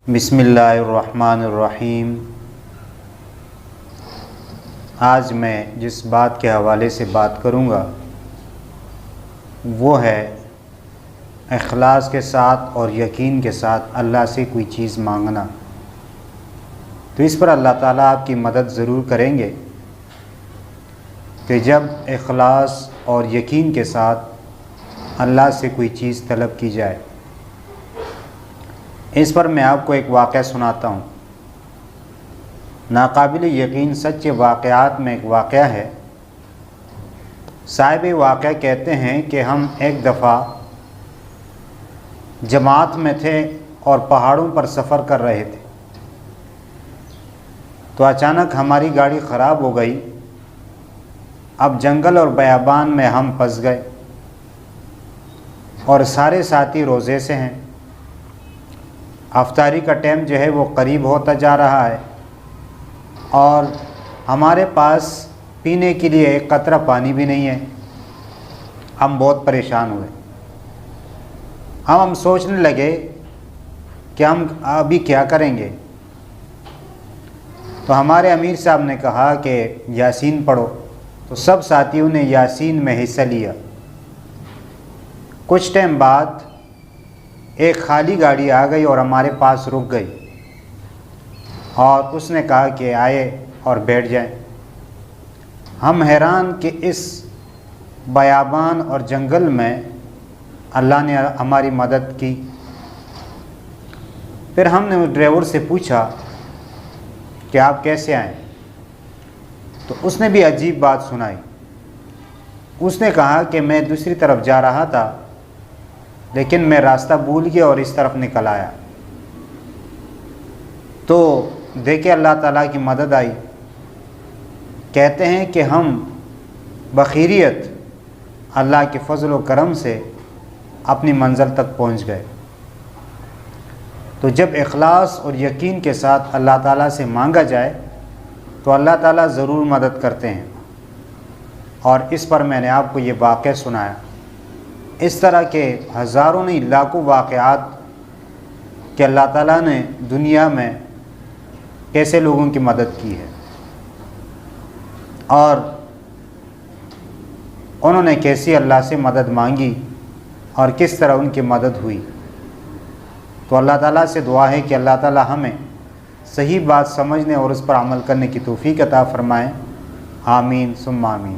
बिस्मिल्लाहिर्रहमानिर्रहीम। आज मैं जिस बात के हवाले से बात करूँगा वो है इखलास के साथ और यकीन के साथ अल्लाह से कोई चीज़ मांगना। तो इस पर अल्लाह ताला आपकी मदद ज़रूर करेंगे कि जब इखलास और यकीन के साथ अल्लाह से कोई चीज़ तलब की जाए। इस पर मैं आपको एक वाक़या सुनाता हूँ। नाकाबिल यकीन सच्चे वाक़यात में एक वाक़या है। साहिब वाक़या कहते हैं कि हम एक दफ़ा जमात में थे और पहाड़ों पर सफ़र कर रहे थे, तो अचानक हमारी गाड़ी ख़राब हो गई। अब जंगल और बयाबान में हम फंस गए और सारे साथी रोज़े से हैं। अफ्तारी का टाइम जो है वो करीब होता जा रहा है और हमारे पास पीने के लिए एक कतरा पानी भी नहीं है। हम बहुत परेशान हुए। हम सोचने लगे कि हम अभी क्या करेंगे। तो हमारे अमीर साहब ने कहा कि यासीन पढ़ो। तो सब साथियों ने यासीन में हिस्सा लिया। कुछ टाइम बाद एक खाली गाड़ी आ गई और हमारे पास रुक गई और उसने कहा कि आए और बैठ जाएं। हम हैरान कि इस बयाबान और जंगल में अल्लाह ने हमारी मदद की। फिर हमने ड्राइवर से पूछा कि आप कैसे आए। तो उसने भी अजीब बात सुनाई। उसने कहा कि मैं दूसरी तरफ जा रहा था, लेकिन मैं रास्ता भूल गया और इस तरफ निकल आया। तो देखिए अल्लाह ताला की मदद आई। कहते हैं कि हम बखैरियत अल्लाह के फजल व करम से अपनी मंजिल तक पहुंच गए। तो जब इखलास और यकीन के साथ अल्लाह ताला से मांगा जाए तो अल्लाह ताला ज़रूर मदद करते हैं। और इस पर मैंने आपको ये वाक़या सुनाया। इस तरह के हज़ारों नहीं लाखों वाक़यात कि अल्लाह ताला ने दुनिया में कैसे लोगों की मदद की है और उन्होंने कैसी अल्लाह से मदद मांगी और किस तरह उनकी मदद हुई। तो अल्लाह ताला से दुआ है कि अल्लाह ताला हमें सही बात समझने और उस पर अमल करने की तौफीक अता फ़रमाएँ। आमीन सुम्मा आमीन।